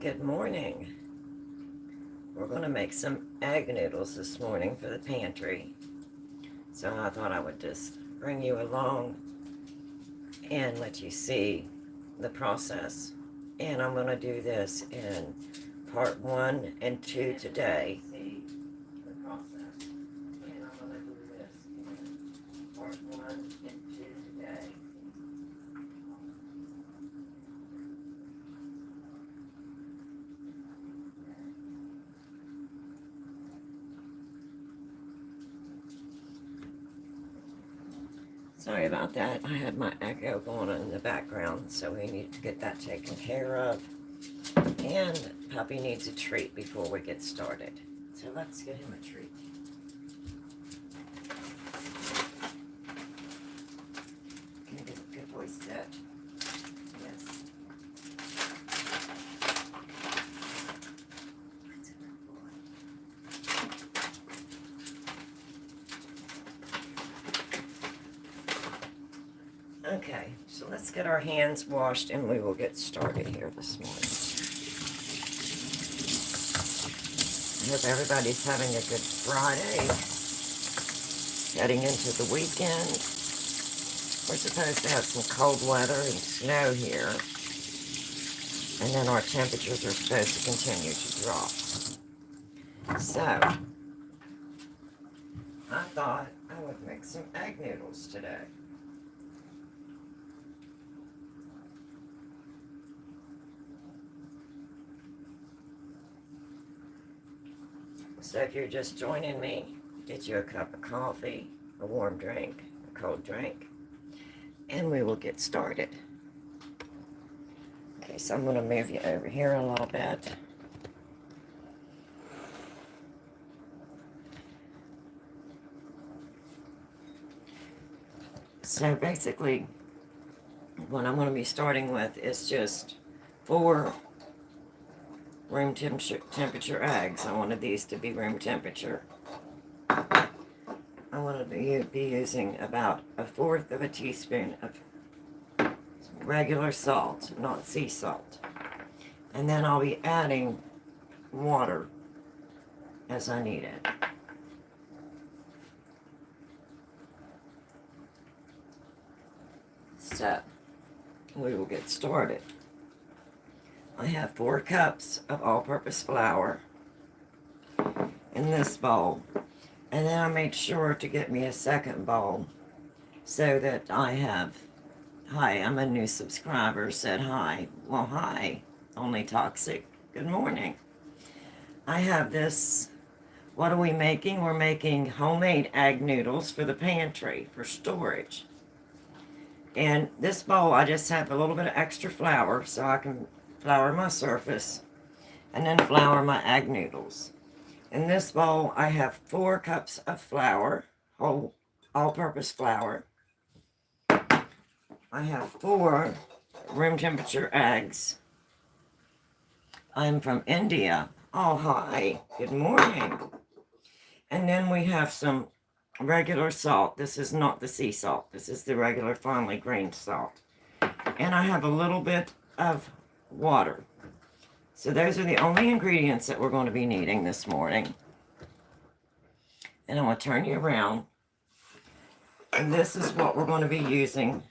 Good morning. We're going to make some egg noodles this morning for the pantry. So I thought I would just bring you along and let you see the process. And I'm going to do this in part 1 and 2 today. See the process. And I'm going to do this in part 1 and 2 today. Sorry about that. I had my echo going on in the background, so we need to get that taken care of. And puppy needs a treat before we get started. So let's get him a treat. Can you get a good boy sit? Yes. Okay, so let's get our hands washed and we will get started here this morning. I hope everybody's having a good Friday. Heading into the weekend. We're supposed to have some cold weather and snow here. And then our temperatures are supposed to continue to drop. So, I thought I would make some egg noodles today. So if you're just joining me, get you a cup of coffee, a warm drink, a cold drink, and we will get started. Okay, so I'm going to move you over here a little bit. So basically, what I'm going to be starting with is just 4 room temperature eggs. I wanted these to be room temperature. I want to be using about 1/4 of a teaspoon of regular salt, not sea salt. And then I'll be adding water as I need it. So, we will get started. I have 4 cups of all-purpose flour in this bowl. And then I made sure to get me a second bowl so that I have, hi, I'm a new subscriber, said hi. Well, hi, only toxic. Good morning. I have this, what are we making? We're making homemade egg noodles for the pantry for storage. And this bowl, I just have a little bit of extra flour so I can flour my surface and then flour my egg noodles. In this bowl, I have 4 cups of flour, whole all-purpose flour. I have 4 room temperature eggs. I'm from India. Oh, hi. Good morning. And then we have some regular salt. This is not the sea salt. This is the regular finely grained salt. And I have a little bit of water. So those are the only ingredients that we're going to be needing this morning. And I'm going to turn you around. And this is what we're going to be using.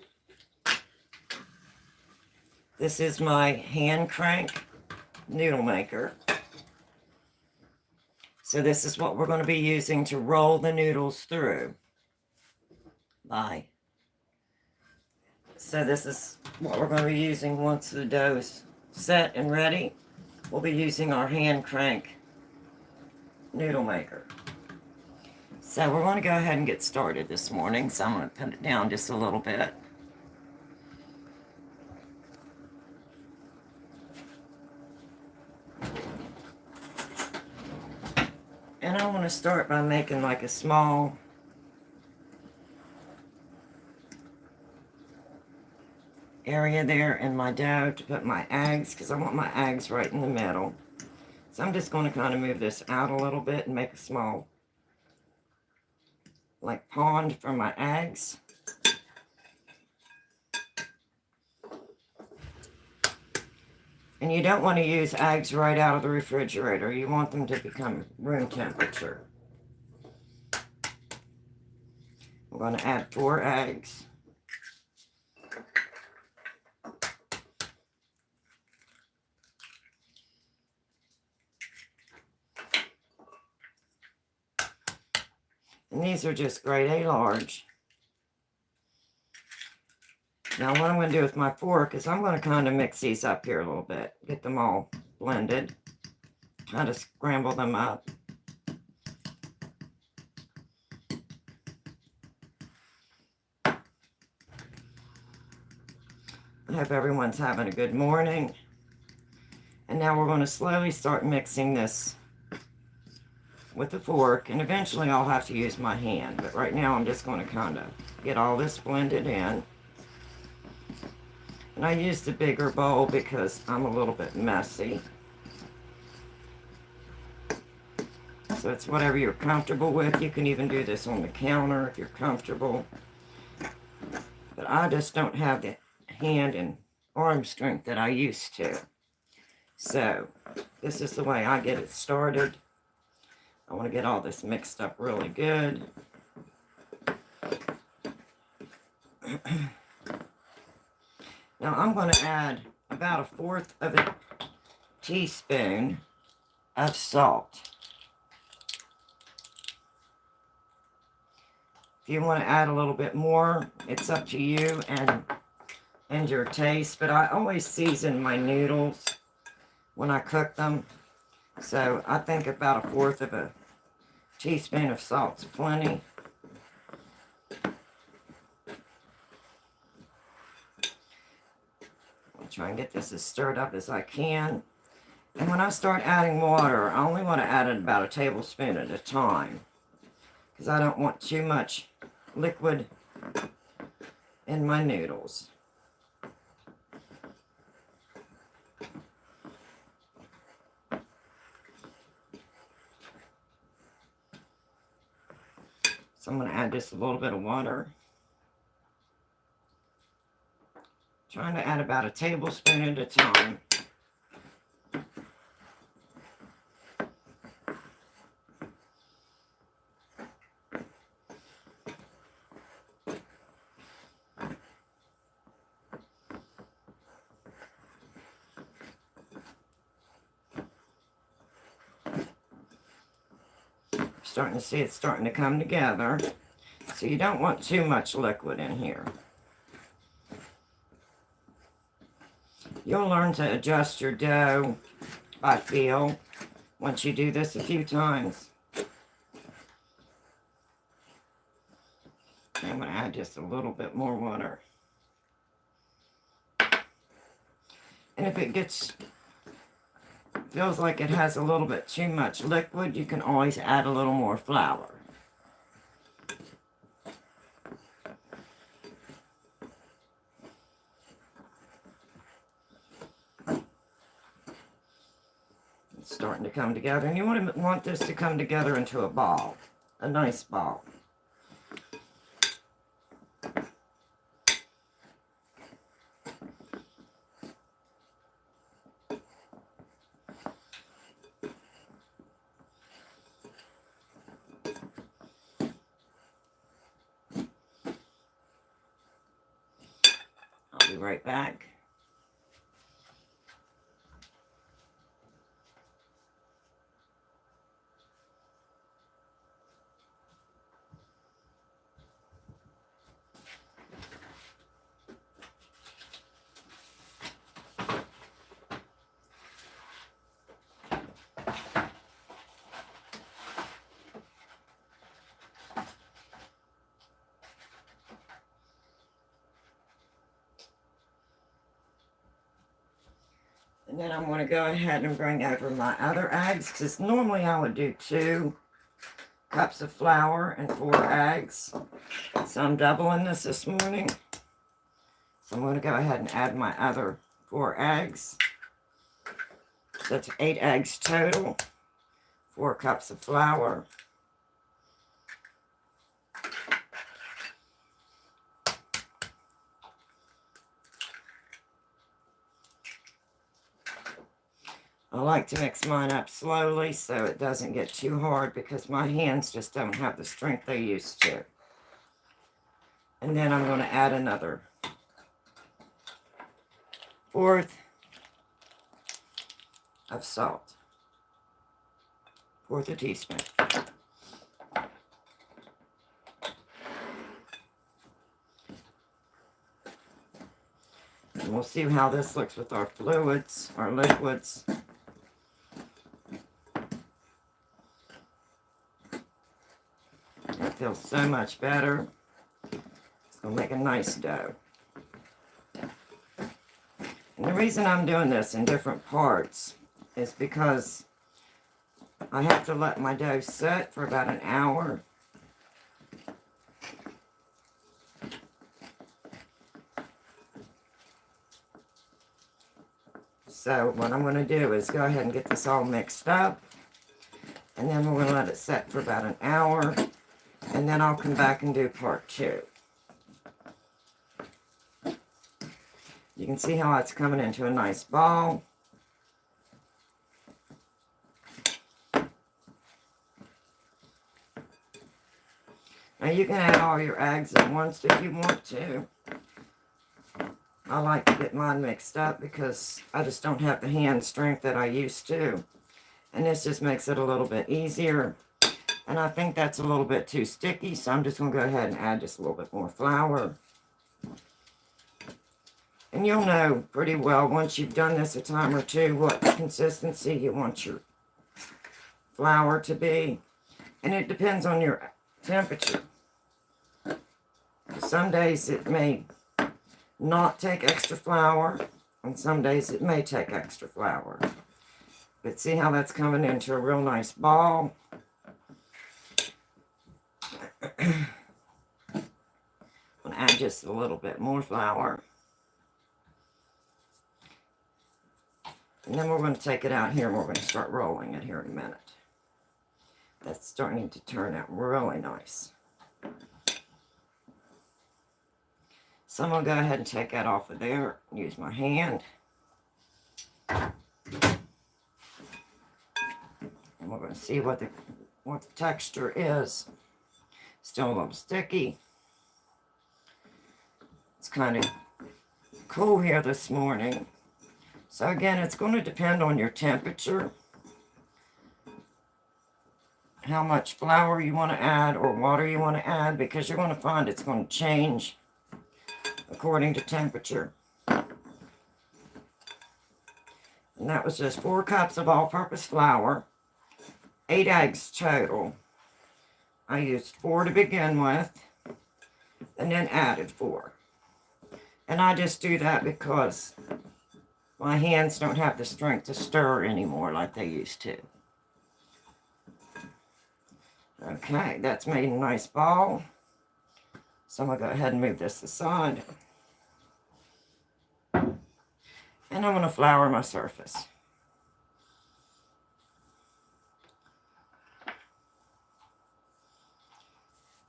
This is my hand crank noodle maker. So this is what we're going to be using to roll the noodles through. Bye. So this is what we're going to be using once the dough's set and ready. We'll be using our hand crank noodle maker. So we're going to go ahead and get started this morning. So I'm going to put it down just a little bit. And I want to start by making like a small area there in my dough to put my eggs, because I want my eggs right in the middle. So I'm just going to kind of move this out a little bit and make a small like pond for my eggs. And you don't want to use eggs right out of the refrigerator. You want them to become room temperature. I'm going to add 4 eggs. And these are just grade A large. Now what I'm going to do with my fork is I'm going to kind of mix these up here a little bit. Get them all blended. Try to scramble them up. I hope everyone's having a good morning. And now we're going to slowly start mixing this with the fork. And eventually I'll have to use my hand. But right now I'm just going to kind of get all this blended in. And I used a bigger bowl because I'm a little bit messy. So it's whatever you're comfortable with. You can even do this on the counter if you're comfortable. But I just don't have the hand and arm strength that I used to. So this is the way I get it started. I want to get all this mixed up really good. Now I'm going to add about 1/4 of a teaspoon of salt. If you want to add a little bit more, it's up to you and your taste. But I always season my noodles when I cook them. So I think about 1/4 of a teaspoon of salt's plenty. I'll try and get this as stirred up as I can. And when I start adding water, I only want to add it about 1 tablespoon at a time, because I don't want too much liquid in my noodles. So I'm going to add just a little bit of water. Trying to add about 1 tablespoon at a time. Starting to see it's starting to come together. So you don't want too much liquid in here. You'll learn to adjust your dough by feel once you do this a few times. I'm going to add just a little bit more water. And if it feels like it has a little bit too much liquid, you can always add a little more flour. It's starting to come together, and you want this to come together into a ball, a nice ball. I'll be right back. And then I'm going to go ahead and bring over my other eggs, because normally I would do 2 cups of flour and 4 eggs. So I'm doubling this morning. So I'm going to go ahead and add my other 4 eggs. So that's 8 eggs total, 4 cups of flour. I like to mix mine up slowly so it doesn't get too hard because my hands just don't have the strength they used to. And then I'm going to add another fourth of salt. Fourth a teaspoon. And we'll see how this looks with our fluids, our liquids. It feels so much better. It's going to make a nice dough. And the reason I'm doing this in different parts is because I have to let my dough set for about an hour. So what I'm going to do is go ahead and get this all mixed up. And then we're going to let it set for about an hour. And then I'll come back and do part 2. You can see how it's coming into a nice ball. Now you can add all your eggs at once if you want to. I like to get mine mixed up because I just don't have the hand strength that I used to. And this just makes it a little bit easier. And I think that's a little bit too sticky, so I'm just going to go ahead and add just a little bit more flour. And you'll know pretty well once you've done this a time or two what consistency you want your flour to be. And it depends on your temperature. Some days it may not take extra flour, and some days it may take extra flour. But see how that's coming into a real nice ball? I'm going to add just a little bit more flour. And then we're going to take it out here and we're going to start rolling it here in a minute. That's starting to turn out really nice. So I'm going to go ahead and take that off of there and use my hand. And we're going to see what the texture is. Still a little sticky. It's kind of cool here this morning. So again, it's going to depend on your temperature, how much flour you want to add or water you want to add, because you're going to find it's going to change according to temperature. And that was just 4 cups of all-purpose flour, 8 eggs total. I used 4 to begin with, and then added 4. And I just do that because my hands don't have the strength to stir anymore like they used to. Okay, that's made a nice ball. So I'm going to go ahead and move this aside. And I'm going to flour my surface.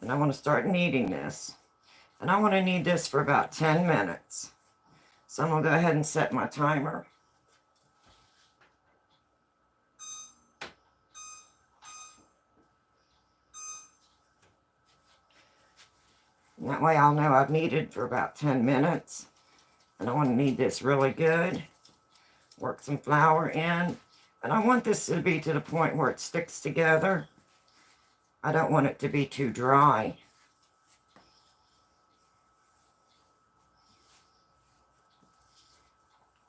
And I want to start kneading this. And I want to knead this for about 10 minutes. So I'm going to go ahead and set my timer. And that way I'll know I've kneaded for about 10 minutes. And I want to knead this really good. Work some flour in. And I want this to be to the point where it sticks together. I don't want it to be too dry.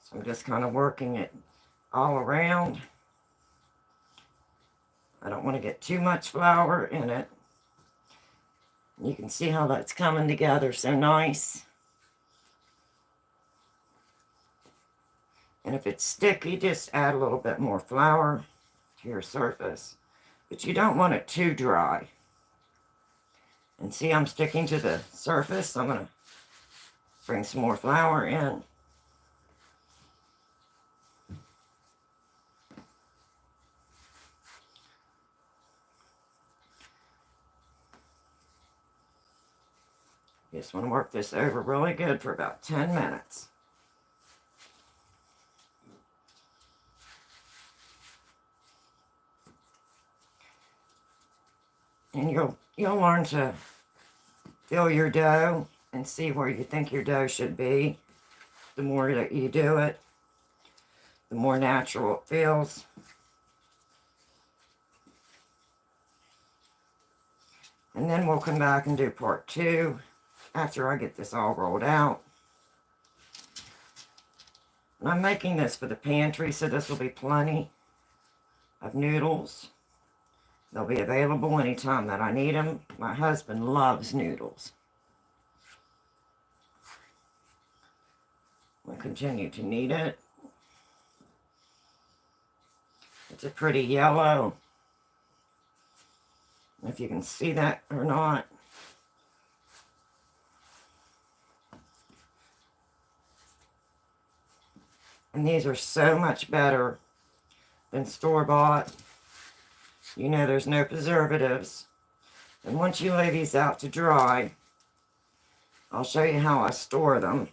So I'm just kind of working it all around. I don't want to get too much flour in it. You can see how that's coming together so nice. And if it's sticky, just add a little bit more flour to your surface. But you don't want it too dry. And see, I'm sticking to the surface. I'm going to bring some more flour in. Just want to work this over really good for about 10 minutes. And you'll learn to feel your dough and see where you think your dough should be. The more that you do it, the more natural it feels. And then we'll come back and do part 2 after I get this all rolled out. And I'm making this for the pantry, so this will be plenty of noodles. They'll be available anytime that I need them. My husband loves noodles. We'll continue to knead it. It's a pretty yellow. If you can see that or not. And these are so much better than store-bought. You know there's no preservatives. And once you lay these out to dry, I'll show you how I store them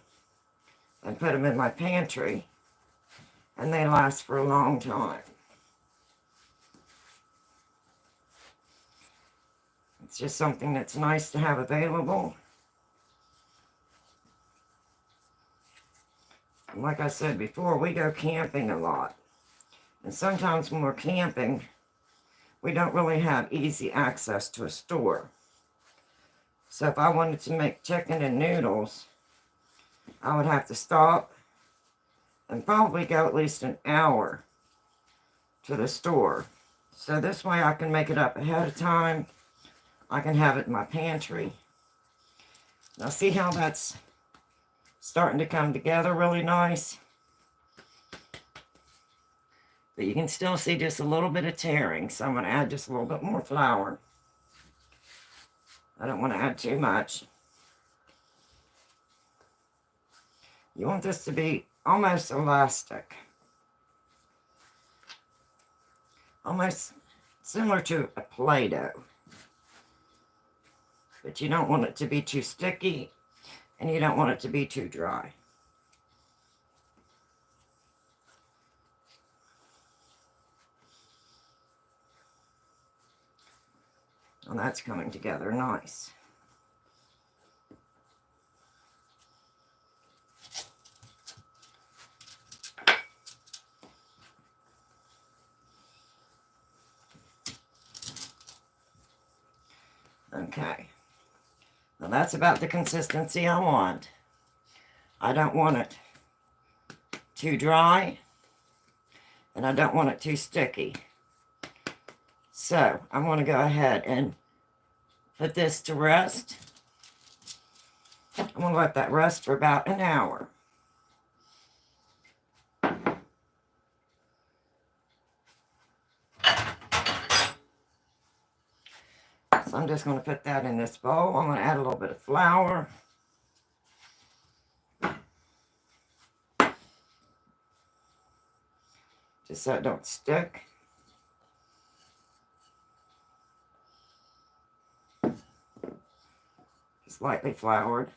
and put them in my pantry. And they last for a long time. It's just something that's nice to have available. And like I said before, we go camping a lot. And sometimes when we're camping, we don't really have easy access to a store. So if I wanted to make chicken and noodles, I would have to stop and probably go at least an hour to the store. So this way I can make it up ahead of time. I can have it in my pantry. Now see how that's starting to come together really nice? But you can still see just a little bit of tearing, so I'm going to add just a little bit more flour. I don't want to add too much. You want this to be almost elastic. Almost similar to a Play-Doh. But you don't want it to be too sticky, and you don't want it to be too dry. And that's coming together nice. Okay. Now that's about the consistency I want. I don't want it too dry, and I don't want it too sticky. So I'm going to go ahead and put this to rest. I'm going to let that rest for about an hour. So I'm just going to put that in this bowl. I'm going to add a little bit of flour. Just so it don't stick. Just lightly floured.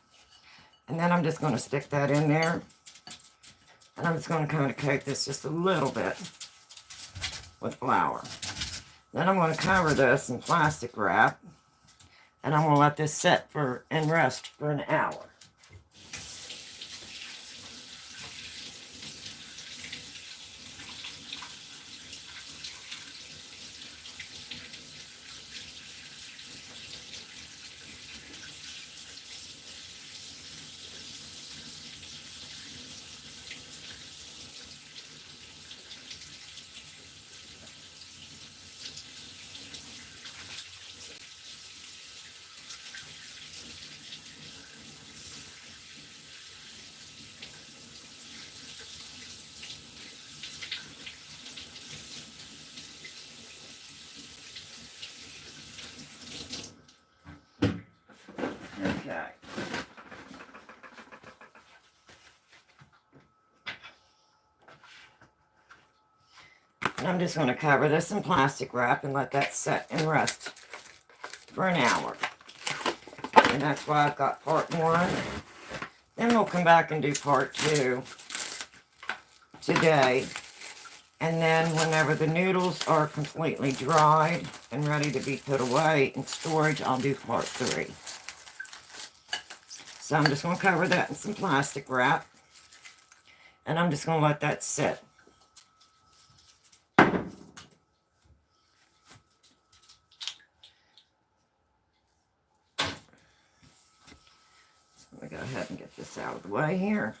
And then I'm just going to stick that in there. And I'm just going to kind of coat this just a little bit with flour. Then I'm going to cover this in plastic wrap, and I'm going to let this set and rest for an hour. Okay. And I'm just going to cover this in plastic wrap and let that set and rest for an hour. And that's why I've got part 1. Then we'll come back and do part 2 today. And then whenever the noodles are completely dried and ready to be put away in storage, I'll do part 3. So I'm just going to cover that in some plastic wrap. And I'm just going to let that sit. So let me go ahead and get this out of the way here.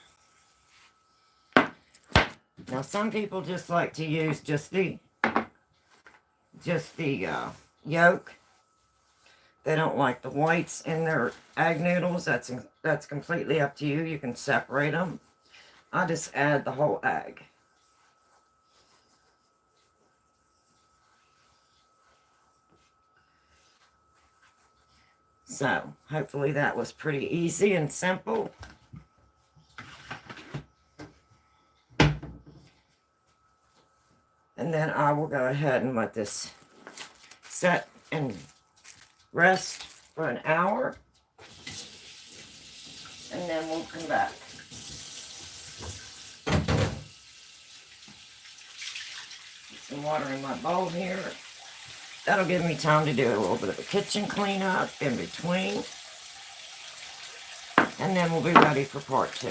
Now some people just like to use just the yolk. They don't like the whites in their egg noodles. That's completely up to you. You can separate them. I just add the whole egg. So, hopefully that was pretty easy and simple. And then I will go ahead and let this set and rest for an hour. And then we'll come back. Some water in my bowl here. That'll give me time to do a little bit of a kitchen cleanup in between. And then we'll be ready for part 2.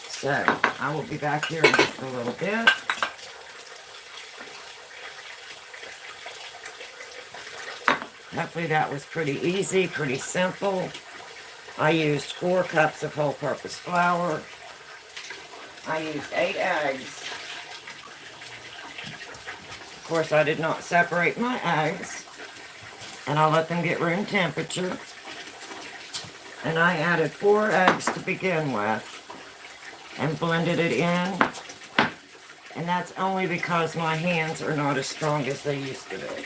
So, I will be back here in just a little bit. Hopefully that was pretty easy, pretty simple. I used 4 cups of all-purpose flour. I used 8 eggs. Of course, I did not separate my eggs. And I let them get room temperature. And I added 4 eggs to begin with. And blended it in. And that's only because my hands are not as strong as they used to be.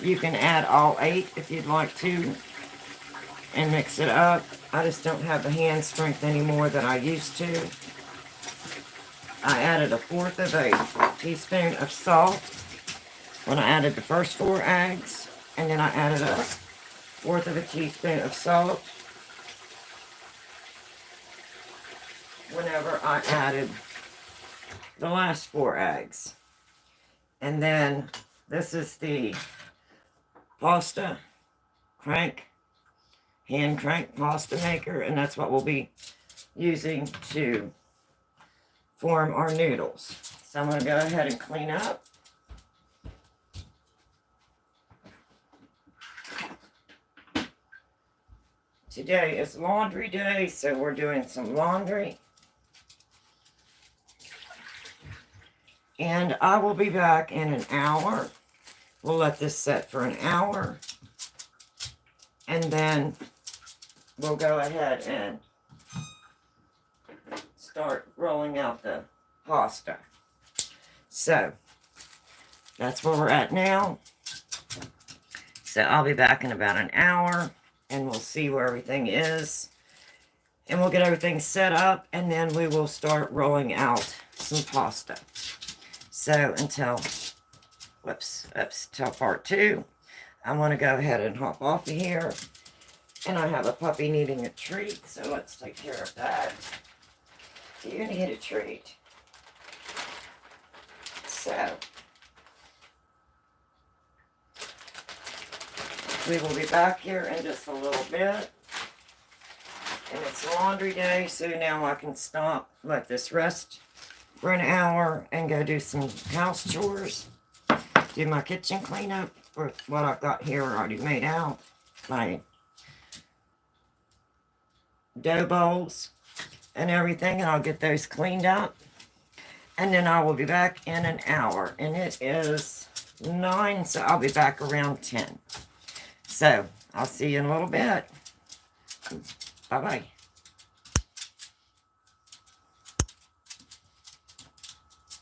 You can add all 8 if you'd like to and mix it up. I just don't have the hand strength anymore that I used to. I added 1/4 of a teaspoon of salt when I added the first 4 eggs, and then I added 1/4 of a teaspoon of salt whenever I added the last 4 eggs. And then this is the pasta hand crank pasta maker, and that's what we'll be using to form our noodles. So I'm going to go ahead and clean up. Today is laundry day, so we're doing some laundry. And I will be back in an hour. We'll let this set for an hour. And then we'll go ahead and start rolling out the pasta. So, that's where we're at now. So, I'll be back in about an hour. And we'll see where everything is. And we'll get everything set up. And then we will start rolling out some pasta. So, until part 2. I'm going to go ahead and hop off of here. And I have a puppy needing a treat, so let's take care of that. Do you need a treat? So, we will be back here in just a little bit. And it's laundry day, so now I can stop, let this rest for an hour, and go do some house chores. Do my kitchen cleanup for what I've got here already made out. My dough bowls and everything, and I'll get those cleaned up. And then I will be back in an hour. And it is 9, so I'll be back around 10. So, I'll see you in a little bit. Bye-bye.